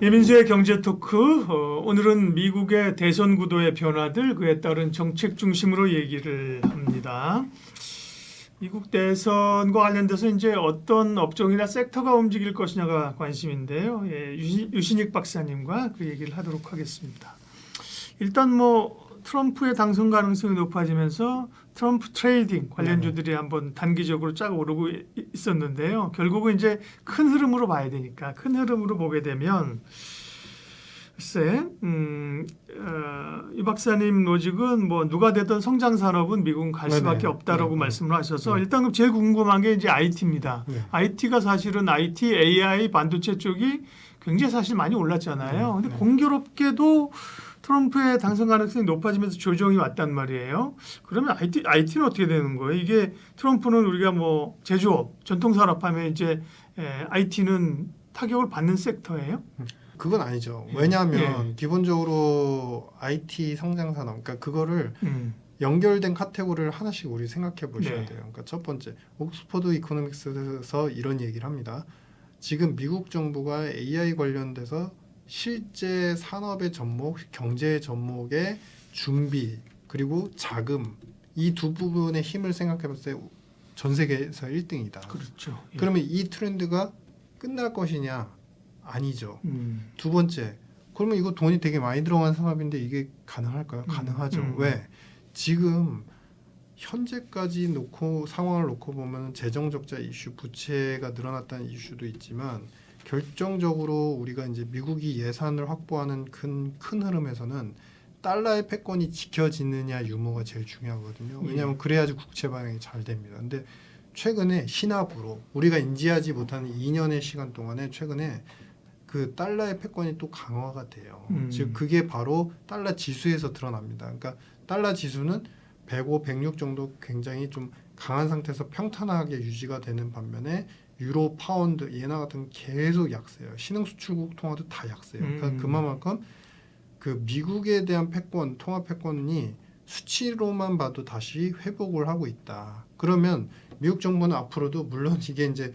이민수의 경제 토크. 오늘은 미국의 대선 구도의 변화들, 그에 따른 정책 중심으로 얘기를 합니다. 미국 대선과 관련돼서 이제 어떤 업종이나 섹터가 움직일 것이냐가 관심인데요. 유신익 박사님과 그 얘기를 하도록 하겠습니다. 일단 트럼프의 당선 가능성이 높아지면서 트럼프 트레이딩 관련주들이 한번 단기적으로 쫙 오르고 있었는데요. 결국은 이제 큰 흐름으로 봐야 되니까 큰 흐름으로 보게 되면 글쎄, 이 박사님 로직은 누가 되든 성장 산업은 미국은 갈 수밖에 없다라고 말씀을 하셔서 일단 제일 궁금한 게 이제 IT입니다. IT가 사실은 IT, AI, 반도체 쪽이 굉장히 사실 많이 올랐잖아요. 근데 공교롭게도 트럼프의 당선 가능성이 높아지면서 조정이 왔단 말이에요. 그러면 IT는 어떻게 되는 거예요? 이게 트럼프는 우리가 제조업, 전통산업 하면 이제 IT는 타격을 받는 섹터예요? 그건 아니죠. 왜냐하면 기본적으로 IT 성장 산업, 그러니까 그거를 연결된 카테고리를 하나씩 우리 생각해 보셔야 돼요. 그러니까 첫 번째, 옥스퍼드 이코노믹스에서 이런 얘기를 합니다. 지금 미국 정부가 AI 관련돼서 실제 산업의 접목, 경제의 접목의 준비 그리고 자금 이 두 부분의 힘을 생각해 봤을 때 전 세계에서 1등이다. 그렇죠. 그러면 이 트렌드가 끝날 것이냐? 아니죠. 두 번째, 그러면 이거 돈이 되게 많이 들어간 산업인데 이게 가능할까요? 가능하죠. 왜? 지금 현재까지 상황을 놓고 보면 재정 적자 이슈, 부채가 늘어났다는 이슈도 있지만 결정적으로 우리가 이제 미국이 예산을 확보하는 큰 흐름에서는 달러의 패권이 지켜지느냐 유무가 제일 중요하거든요. 왜냐하면 그래야지 국채 발행이 잘 됩니다. 근데 최근에 신압으로 우리가 인지하지 못하는 2년의 시간 동안에 최근에 그 달러의 패권이 또 강화가 돼요. 즉 그게 바로 달러 지수에서 드러납니다. 그러니까 달러 지수는 105, 106 정도 굉장히 좀 강한 상태에서 평탄하게 유지가 되는 반면에 유로, 파운드, 예나 같은 계속 약세요. 신흥 수출국 통화도 다 약세요. 그러니까 그만큼 그 미국에 대한 패권, 통화 패권이 수치로만 봐도 다시 회복을 하고 있다. 그러면 미국 정부는 앞으로도 물론 이게 이제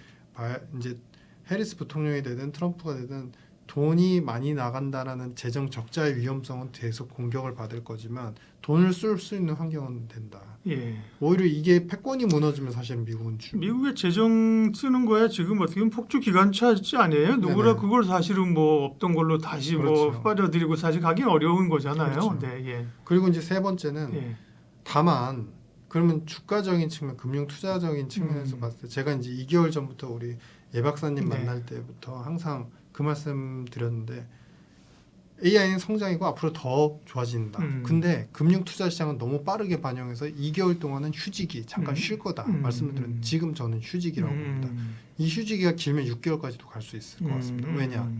해리스 부통령이 되든 트럼프가 되든 돈이 많이 나간다라는 재정 적자의 위험성은 계속 공격을 받을 거지만 돈을 쓸 수 있는 환경은 된다. 오히려 이게 패권이 무너지면 사실은 미국의 재정 쓰는 거야 지금 어떻게 보면 폭주 기관차지 아니에요? 누구나 그걸 사실은 없던 걸로 다시 그렇죠. 빠져들이고 사실 가긴 어려운 거잖아요. 그렇죠. 네, 그리고 이제 세 번째는 다만 그러면 주가적인 측면, 금융 투자적인 측면에서 봤을 때 제가 이제 2개월 전부터 우리 예 박사님 만날 때부터 항상 그 말씀 드렸는데 AI는 성장이고 앞으로 더 좋아진다. 근데 금융 투자 시장은 너무 빠르게 반영해서 2개월 동안은 휴지기 잠깐 쉴 거다 말씀을 드렸는데 지금 저는 휴지기라고 봅니다. 이 휴지기가 길면 6개월까지도 갈 수 있을 것 같습니다. 왜냐?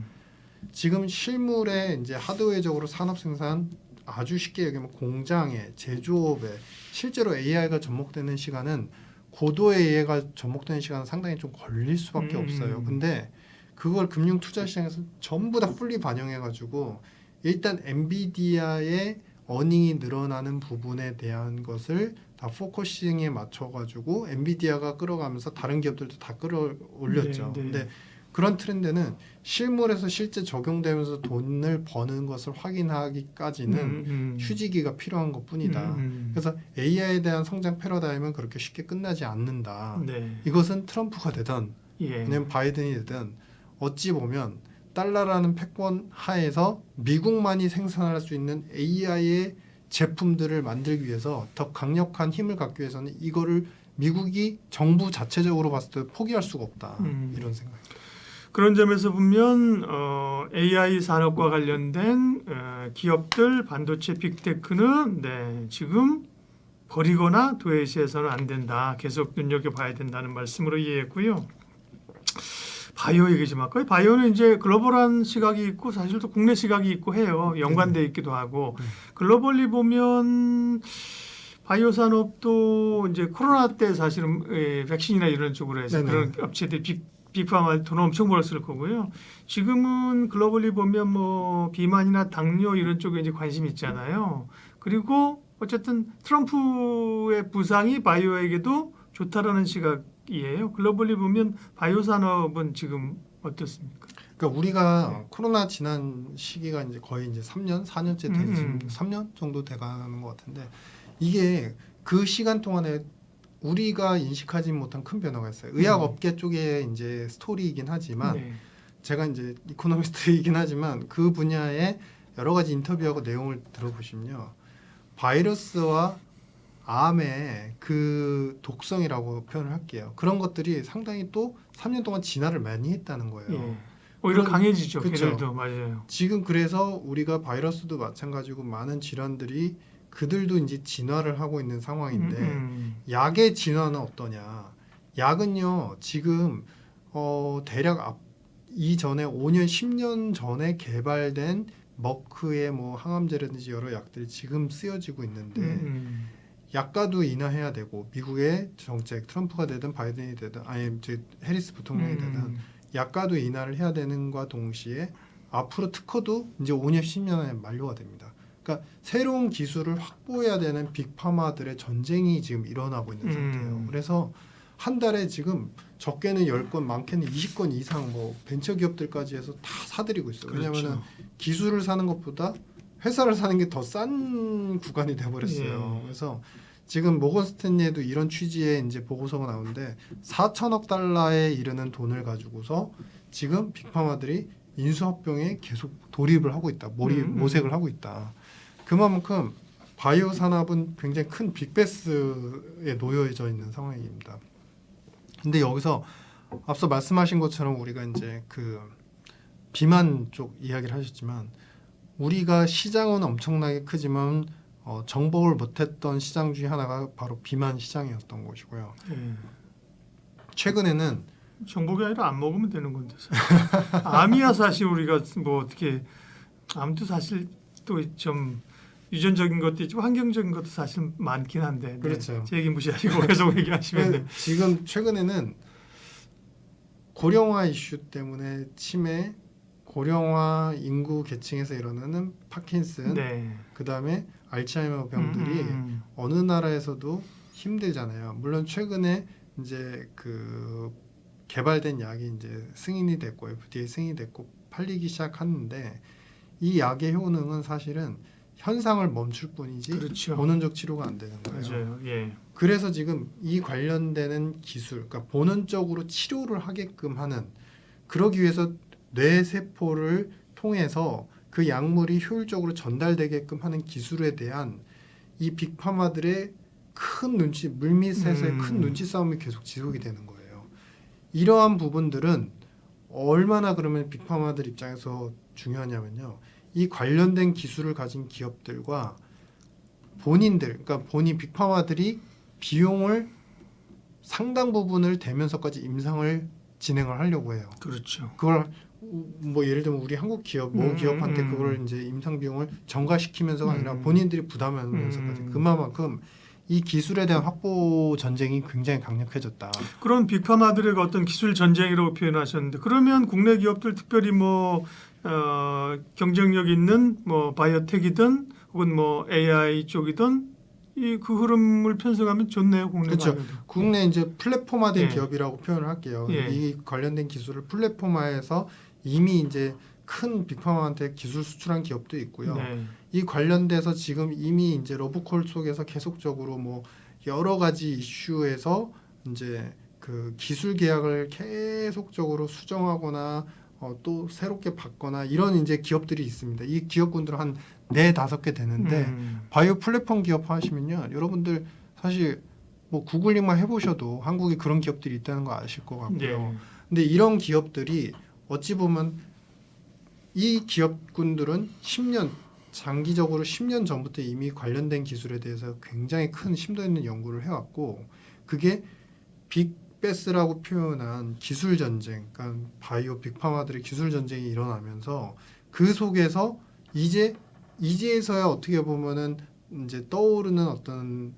지금 실물에 이제 하드웨어적으로 산업 생산 아주 쉽게 얘기하면 공장에 제조업에 실제로 AI가 접목되는 시간은 고도의 AI가 접목되는 시간은 상당히 좀 걸릴 수밖에 없어요. 근데 그걸 금융 투자 시장에서 전부 다 풀리 반영해 가지고 일단 엔비디아의 어닝이 늘어나는 부분에 대한 것을 다 포커싱에 맞춰 가지고 엔비디아가 끌어가면서 다른 기업들도 다 끌어올렸죠. 근데 그런 트렌드는 실물에서 실제 적용되면서 돈을 버는 것을 확인하기까지는 휴지기가 필요한 것뿐이다. 그래서 AI에 대한 성장 패러다임은 그렇게 쉽게 끝나지 않는다. 이것은 트럼프가 되든 아니면 바이든이 되든 어찌 보면 달러라는 패권 하에서 미국만이 생산할 수 있는 AI의 제품들을 만들기 위해서 더 강력한 힘을 갖기 위해서는 이거를 미국이 정부 자체적으로 봤을 때 포기할 수가 없다. 이런 생각입니다. 그런 점에서 보면 AI 산업과 관련된 기업들 반도체 빅테크는 지금 버리거나 도외시해서는 안 된다. 계속 눈여겨봐야 된다는 말씀으로 이해했고요. 바이오 얘기 좀 할까요? 바이오는 이제 글로벌한 시각이 있고 사실 또 국내 시각이 있고 해요. 연관돼 있기도 하고 글로벌리 보면 바이오 산업도 이제 코로나 때 사실은 백신이나 이런 쪽으로 해서 그런 업체들 빅파마 돈 엄청 벌었을 거고요. 지금은 글로벌리 보면 비만이나 당뇨 이런 쪽에 이제 관심이 있잖아요. 그리고 어쨌든 트럼프의 부상이 바이오에게도 좋다라는 시각이에요. 글로벌리 보면 바이오 산업은 지금 어떻습니까? 그러니까 우리가 코로나 지난 시기가 이제 거의 이제 3년, 4년째 지금 3년 정도 돼가는 것 같은데 이게 그 시간 동안에 우리가 인식하지 못한 큰 변화가 있어요. 의학 업계 쪽에 이제 스토리이긴 하지만 네. 제가 이제 이코노미스트이긴 하지만 그 분야의 여러 가지 인터뷰하고 내용을 들어보시면요. 바이러스와 암의 그 독성이라고 표현을 할게요. 그런 것들이 상당히 또 3년 동안 진화를 많이 했다는 거예요. 예. 오히려 강해지죠. 그쵸. 걔들도 맞아요. 지금 그래서 우리가 바이러스도 마찬가지고 많은 질환들이 그들도 이제 진화를 하고 있는 상황인데 약의 진화는 어떠냐? 약은요 지금 대략 이전에 5년, 10년 전에 개발된 머크의 뭐 항암제라든지 여러 약들이 지금 쓰여지고 있는데 약가도 인하해야 되고 미국의 정책 트럼프가 되든 바이든이 되든 아니 해리스 부통령이 되든 약가도 인하를 해야 되는과 동시에 앞으로 특허도 이제 5년, 10년에 만료가 됩니다. 그러니까 새로운 기술을 확보해야 되는 빅파마들의 전쟁이 지금 일어나고 있는 상태예요. 그래서 한 달에 지금 적게는 10건, 많게는 20건 이상 뭐 벤처 기업들까지 해서 다 사들이고 있어요. 그렇죠. 왜냐하면 기술을 사는 것보다 회사를 사는 게 더 싼 구간이 돼버렸어요. 예. 그래서 지금 모건 스탠리에도 이런 취지의 이제 보고서가 나오는데 4천억 달러에 이르는 돈을 가지고서 지금 빅파마들이 인수합병에 계속 돌입을 하고 있다. 모색을 하고 있다. 그만큼 바이오 산업은 굉장히 큰 빅베스에 놓여져 있는 상황입니다. 근데 여기서 앞서 말씀하신 것처럼 우리가 이제 그 비만 쪽 이야기를 하셨지만 우리가 시장은 엄청나게 크지만 정복을 못했던 시장 중에 하나가 바로 비만 시장이었던 것이고요. 예. 최근에는 정복이 아니라 안 먹으면 되는 건데 암이야 사실 우리가 뭐 어떻게 암도 사실 또 좀 유전적인 것도 있지만 환경적인 것도 사실 많긴 한데 그렇죠. 제 얘기 무시하시고 계속 얘기하시면 돼. 지금 최근에는 고령화 이슈 때문에 치매, 고령화 인구 계층에서 일어나는 파킨슨, 네. 그다음에 알츠하이머 병들이 어느 나라에서도 힘들잖아요. 물론 최근에 이제 그 개발된 약이 이제 승인이 됐고 FDA 승인이 됐고 팔리기 시작하는데 이 약의 효능은 사실은 현상을 멈출 뿐이지 그렇죠. 본원적 치료가 안 되는 거예요. 맞아요. 예. 그래서 지금 이 관련되는 기술, 그러니까 본원적으로 치료를 하게끔 하는 그러기 위해서 뇌 세포를 통해서 그 약물이 효율적으로 전달되게끔 하는 기술에 대한 이 빅파마들의 큰 눈치, 물밑에서의 큰 눈치 싸움이 계속 지속이 되는 거예요. 이러한 부분들은 얼마나 그러면 빅파마들 입장에서 중요하냐면요. 이 관련된 기술을 가진 기업들과 본인들, 그러니까 본인 빅파마들이 비용을 상당 부분을 대면서까지 임상을 진행을 하려고 해요. 그렇죠. 그걸 뭐 예를 들면 우리 한국 기업, 모 기업한테 그걸 이제 임상 비용을 전가시키면서가 아니라 본인들이 부담하면서까지 그만큼 이 기술에 대한 확보 전쟁이 굉장히 강력해졌다. 그런 빅파마들의 어떤 기술 전쟁이라고 표현하셨는데 그러면 국내 기업들 특별히 뭐 경쟁력 있는 뭐 바이오텍이든 혹은 뭐 AI 쪽이든 이 그 흐름을 편성하면 좋네요. 국내 그렇죠. 바이오들. 국내 이제 플랫폼화된 예. 기업이라고 표현을 할게요. 예. 이 관련된 기술을 플랫폼화해서 이미 이제 큰 빅파마한테 기술 수출한 기업도 있고요. 네. 이 관련돼서 지금 이미 이제 러브콜 속에서 계속적으로 뭐 여러 가지 이슈에서 이제 그 기술 계약을 계속적으로 수정하거나 또 새롭게 받거나 이런 이제 기업들이 있습니다. 이 기업군들은 한 4-5개 되는데 바이오 플랫폼 기업 하시면요. 여러분들 사실 뭐 구글링만 해보셔도 한국에 그런 기업들이 있다는 거 아실 것 같고요. 예. 근데 이런 기업들이 어찌 보면 이 기업군들은 10년 장기적으로 10년 전부터 이미 관련된 기술에 대해서 굉장히 큰 심도 있는 연구를 해왔고 그게 빅베스라고 표현한 기술 전쟁, 그러니까 바이오 빅파마들의 기술 전쟁이 일어나면서 그 속에서 이제서야 어떻게 보면은 이제 떠오르는 어떤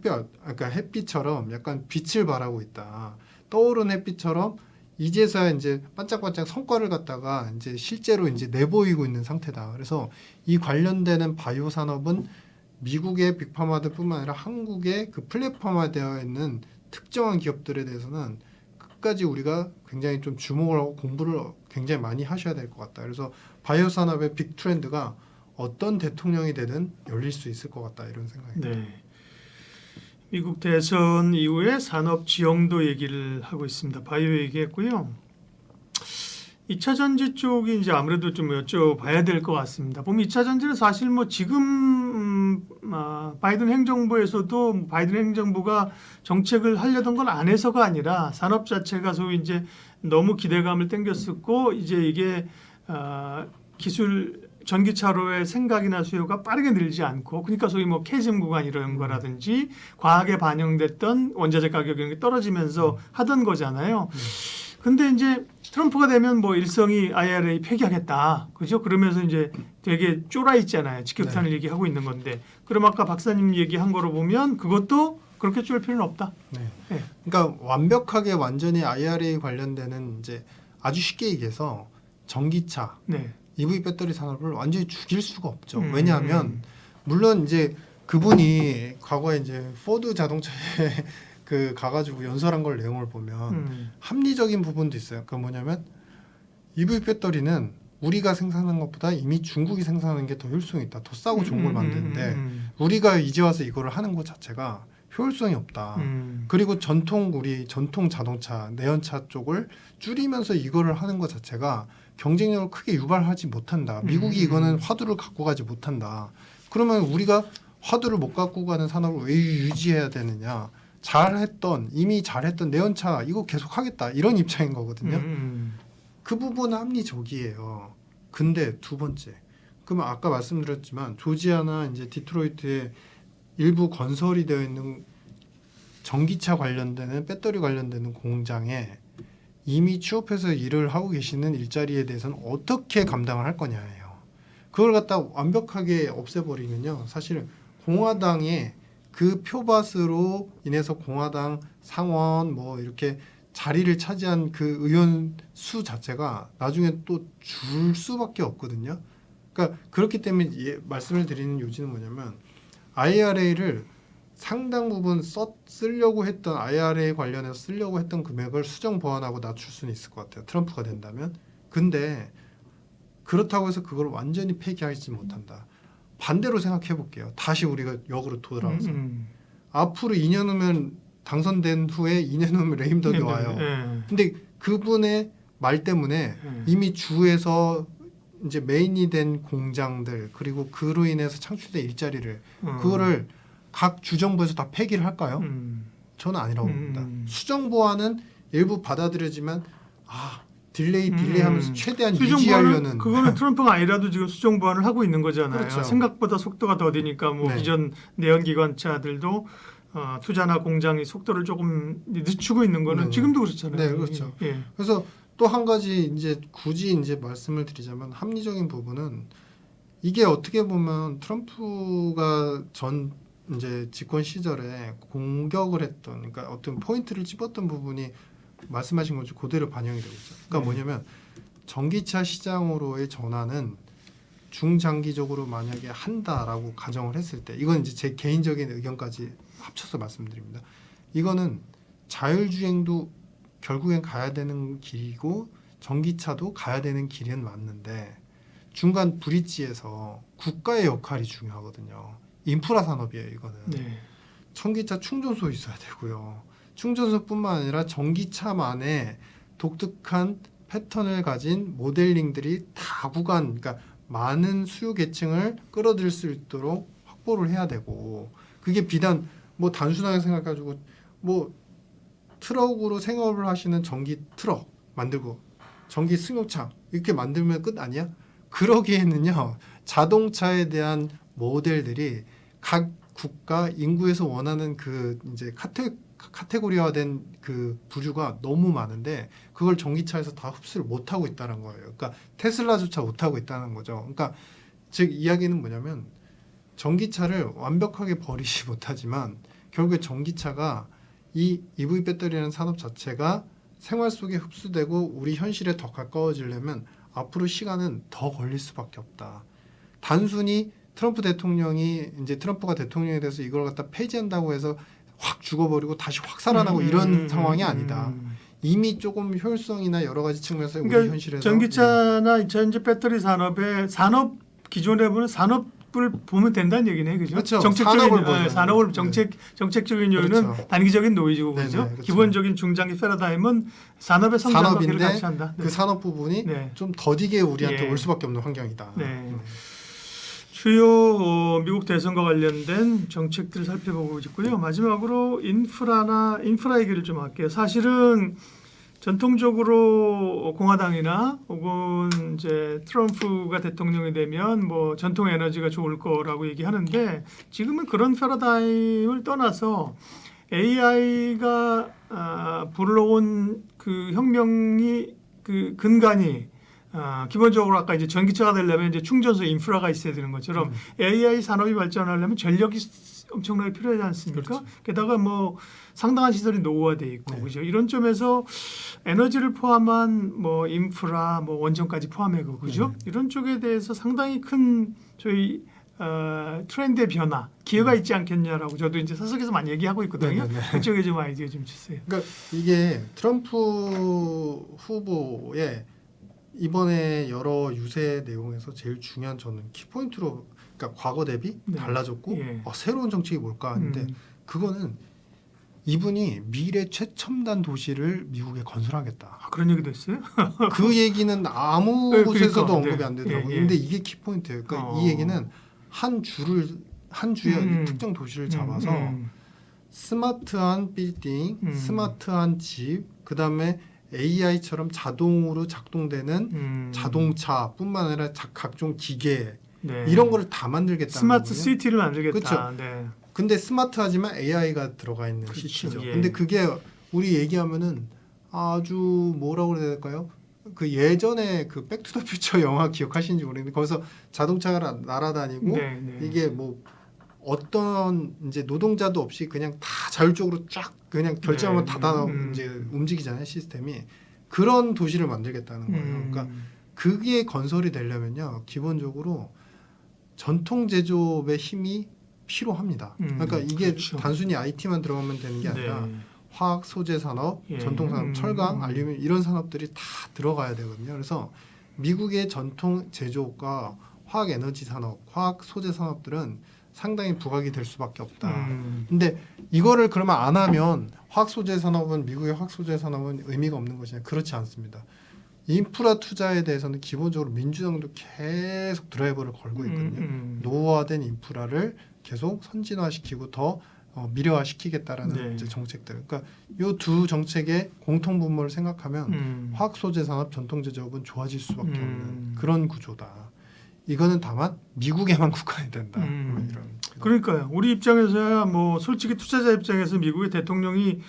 그러니까 햇빛처럼 약간 빛을 발하고 있다. 떠오르는 햇빛처럼 이제서야 이제 반짝반짝 성과를 갖다가 이제 실제로 이제 내보이고 있는 상태다. 그래서 이 관련되는 바이오 산업은 미국의 빅파마들뿐만 아니라 한국의 그 플랫폼화되어 있는 특정한 기업들에 대해서는 끝까지 우리가 굉장히 좀 주목을 하고 공부를 굉장히 많이 하셔야 될 것 같다. 그래서 바이오 산업의 빅 트렌드가 어떤 대통령이 되든 열릴 수 있을 것 같다 이런 생각입니다. 네. 미국 대선 이후에 산업 지형도 얘기를 하고 있습니다. 바이오 얘기했고요. 2차 전지 쪽이 이제 아무래도 좀 여쭤봐야 될 것 같습니다. 보면 2차 전지는 사실 뭐 지금 바이든 행정부에서도 바이든 행정부가 정책을 하려던 건 안 해서가 아니라 산업 자체가 소위 이제 너무 기대감을 땡겼었고 이제 이게 기술 전기차로의 생각이나 수요가 빠르게 늘지 않고 그러니까 소위 뭐 캐즘 구간 이런 거라든지 과하게 반영됐던 원자재 가격 이런 게 떨어지면서 하던 거잖아요. 근데 이제 트럼프가 되면 뭐 일성이 IRA 폐기하겠다. 그죠? 그러면서 이제 되게 쫄아 있잖아요. 직격탄을 얘기하고 있는 건데. 그럼 아까 박사님 얘기한 거로 보면 그것도 그렇게 쫄 필요는 없다. 네. 네. 그러니까 완벽하게 완전히 IRA 관련되는 이제 아주 쉽게 얘기해서 전기차, 네. EV 배터리 산업을 완전히 죽일 수가 없죠. 왜냐하면 물론 이제 그분이 과거에 이제 포드 자동차에 그 가가지고 연설한 걸 내용을 보면 합리적인 부분도 있어요. 그러니까 뭐냐면 EV 배터리는 우리가 생산하는 것보다 이미 중국이 생산하는 게 더 효율성이 있다. 더 싸고 좋은 걸 만드는데 우리가 이제 와서 이거를 하는 것 자체가 효율성이 없다. 그리고 우리 전통 자동차 내연차 쪽을 줄이면서 이거를 하는 것 자체가 경쟁력을 크게 유발하지 못한다. 미국이 이거는 화두를 갖고 가지 못한다. 그러면 우리가 화두를 못 갖고 가는 산업을 왜 유지해야 되느냐? 이미 잘했던 내연차 이거 계속 하겠다. 이런 입장인 거거든요. 그 부분은 합리적이에요. 근데 두 번째, 그러면 아까 말씀드렸지만 조지아나 이제 디트로이트에 일부 건설이 되어 있는 전기차 관련되는 배터리 관련되는 공장에 이미 취업해서 일을 하고 계시는 일자리에 대해서는 어떻게 감당을 할 거냐예요. 그걸 갖다 완벽하게 없애버리면요. 사실은 공화당의 그 표밭으로 인해서 공화당 상원 뭐 이렇게 자리를 차지한 그 의원 수 자체가 나중에 또 줄 수밖에 없거든요. 그러니까 그렇기 때문에 말씀을 드리는 요지는 뭐냐면 IRA를 상당 부분 쓰려고 했던 IRA 관련해서 쓰려고 했던 금액을 수정 보완하고 낮출 수는 있을 것 같아요. 트럼프가 된다면. 근데 그렇다고 해서 그걸 완전히 폐기하지 못한다. 반대로 생각해 볼게요. 다시 우리가 역으로 돌아와서 앞으로 2년 후면 당선된 후에 2년 후면 레임덕이 와요. 근데 그분의 말 때문에 이미 주에서 이제 메인이 된 공장들 그리고 그로 인해서 창출된 일자리를 그거를 각 주정부에서 다 폐기를 할까요? 저는 아니라고 봅니다. 수정 보완은 일부 받아들여지만 딜레이하면서 최대한 유지하려는 그거는 트럼프가 아니라도 지금 수정 보완을 하고 있는 거잖아요. 그렇죠. 생각보다 속도가 더디니까 뭐 네. 기존 내연기관차들도 투자나 공장이 속도를 조금 늦추고 있는 거는 네네. 지금도 그렇잖아요. 네, 그렇죠. 예. 그래서 또 한 가지 이제 굳이 이제 말씀을 드리자면 합리적인 부분은 이게 어떻게 보면 트럼프가 전 이제 집권 시절에 공격을 했던 그러니까 어떤 포인트를 찝었던 부분이 말씀하신 것처럼 그대로 반영이 되고 있죠. 그러니까 뭐냐면 전기차 시장으로의 전환은 중장기적으로 만약에 한다라고 가정을 했을 때 이건 이제 제 개인적인 의견까지 합쳐서 말씀드립니다. 이거는 자율주행도 결국엔 가야 되는 길이고 전기차도 가야 되는 길은 맞는데 중간 브릿지에서 국가의 역할이 중요하거든요. 인프라 산업이에요, 이거는. 네. 전기차 충전소 있어야 되고요. 충전소뿐만 아니라 전기차만의 독특한 패턴을 가진 모델링들이 다 그러니까 많은 수요 계층을 끌어들일 수 있도록 확보를 해야 되고 그게 비단 뭐 단순하게 생각해가지고 뭐 트럭으로 생업을 하시는 전기 트럭 만들고 전기 승용차 이렇게 만들면 끝 아니야? 그러기에는요 자동차에 대한 모델들이 각 국가 인구에서 원하는 그 이제 카테고리화된 그 부류가 너무 많은데 그걸 전기차에서 다 흡수를 못 하고 있다는 거예요. 그러니까 테슬라조차 못 하고 있다는 거죠. 그러니까 즉 이야기는 뭐냐면 전기차를 완벽하게 버리지 못하지만 결국에 전기차가 이 EV 배터리라는 산업 자체가 생활 속에 흡수되고 우리 현실에 더 가까워지려면 앞으로 시간은 더 걸릴 수밖에 없다. 단순히 트럼프가 대통령이 돼서 이걸 갖다 폐지한다고 해서 확 죽어버리고 다시 확 살아나고 이런 상황이 아니다. 이미 조금 효율성이나 여러 가지 측면에서 우리 그러니까 현실에서 전기차나 전지 배터리 산업의 기존에 보는 산업을 보면 된다는 얘기네, 그죠? 그렇죠. 정책적인 산업을 보죠. 산업을 네. 정책적인 요인은 그렇죠. 단기적인 노이즈고, 네네, 그죠? 그렇죠. 기본적인 중장기 패러다임은 산업의 성장과 산업인데 같이 한다. 네. 그 산업 부분이 네. 좀 더디게 우리한테 예. 올 수밖에 없는 환경이다. 네. 주요 미국 대선과 관련된 정책들을 살펴보고 있고요. 마지막으로 인프라 얘기를 좀 할게요. 사실은 전통적으로 공화당이나 혹은 이제 트럼프가 대통령이 되면 뭐 전통 에너지가 좋을 거라고 얘기하는데 지금은 그런 패러다임을 떠나서 AI가 불러온 그 혁명이 그 근간이 기본적으로 아까 이제 전기차가 되려면 이제 충전소 인프라가 있어야 되는 것처럼 AI 산업이 발전하려면 전력이 엄청나게 필요하지 않습니까? 그렇죠. 게다가 뭐 상당한 시설이 노후화돼 있고, 네. 그죠? 이런 점에서 에너지를 포함한 뭐 인프라, 뭐 원전까지 포함해고, 그죠? 이런 쪽에 대해서 상당히 큰 저희 트렌드의 변화, 기회가 있지 않겠냐라고 저도 이제 사석에서 많이 얘기하고 있거든요. 네네네. 그쪽에 좀 아이디어 좀 주세요. 그러니까 이게 트럼프 후보의 이번에 여러 유세 내용에서 제일 중요한 저는 키포인트로, 그러니까 과거 대비 네. 달라졌고 예. 새로운 정책이 뭘까 하는데 그거는 이분이 미래 최첨단 도시를 미국에 건설하겠다. 그런 얘기도 했어요? 그 얘기는 아무 네, 곳에서도 그러니까. 언급이 네. 안 되더라고요. 예, 예. 근데 이게 키포인트예요. 그러니까 이 얘기는 한 주의 특정 도시를 잡아서 스마트한 빌딩, 스마트한 집, 그다음에 AI처럼 자동으로 작동되는 자동차뿐만 아니라 각종 기계 네. 이런 거를 다 만들겠다는 스마트 거거든요. 시티를 만들겠다. 그렇죠. 네. 근데 스마트하지만 AI가 들어가 있는 그렇죠. 시티죠. 예. 근데 그게 우리 얘기하면은 아주 뭐라고 그래야 될까요? 그 예전에 그 백투더퓨처 영화 기억하시는지 모르겠는데 거기서 자동차가 날아다니고 네, 네. 이게 뭐 어떤 이제 노동자도 없이 그냥 다 자율적으로 쫙 그냥 결제하면 네. 다 이제 움직이잖아요, 시스템이. 그런 도시를 만들겠다는 거예요. 그러니까 그게 건설이 되려면요, 기본적으로 전통 제조업의 힘이 필요합니다. 그러니까 이게 그렇죠. 단순히 IT만 들어가면 되는 게 아니라 네. 화학 소재 산업, 예. 전통 산업, 철강, 알루미늄 이런 산업들이 다 들어가야 되거든요. 그래서 미국의 전통 제조업과 화학 에너지 산업, 화학 소재 산업들은 상당히 부각이 될 수밖에 없다. 근데 이거를 그러면 안 하면 화학 소재 산업은 미국의 화학 소재 산업은 의미가 없는 것이냐? 그렇지 않습니다. 인프라 투자에 대해서는 기본적으로 민주당도 계속 드라이버를 걸고 있거든요. 노후화된 인프라를 계속 선진화시키고 더 미래화시키겠다라는 네. 이제 정책들. 그러니까 이 두 정책의 공통 분모를 생각하면 화학 소재 산업, 전통 제조업은 좋아질 수밖에 없는 그런 구조다. 이거는 다만 미국에만 국한이 된다. 뭐 이런. 그러니까요. 우리 입장에서야 뭐 솔직히 투자자 입장에서 미국의 대통령이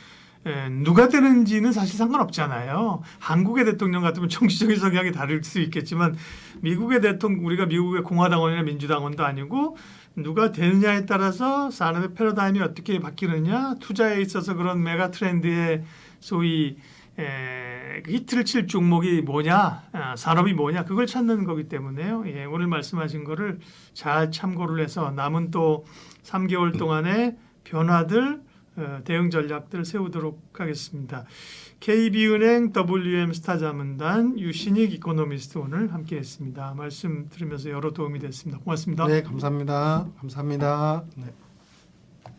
누가 되는지는 사실 상관없잖아요. 한국의 대통령 같으면 정치적인 성향이 다를 수 있겠지만 미국의 대통령, 우리가 미국의 공화당원이나 민주당원도 아니고 누가 되느냐에 따라서 산업의 패러다임이 어떻게 바뀌느냐, 투자에 있어서 그런 메가 트렌드의 소위 히트를 칠 종목이 뭐냐, 산업이 뭐냐, 그걸 찾는 거기 때문에요. 예, 오늘 말씀하신 거를 잘 참고를 해서 남은 또 3개월 동안의 변화들, 대응 전략들 세우도록 하겠습니다. KB은행 WM스타자문단 유신익 이코노미스트 오늘 함께했습니다. 말씀 들으면서 여러 도움이 됐습니다. 고맙습니다. 네, 감사합니다. 감사합니다. 네.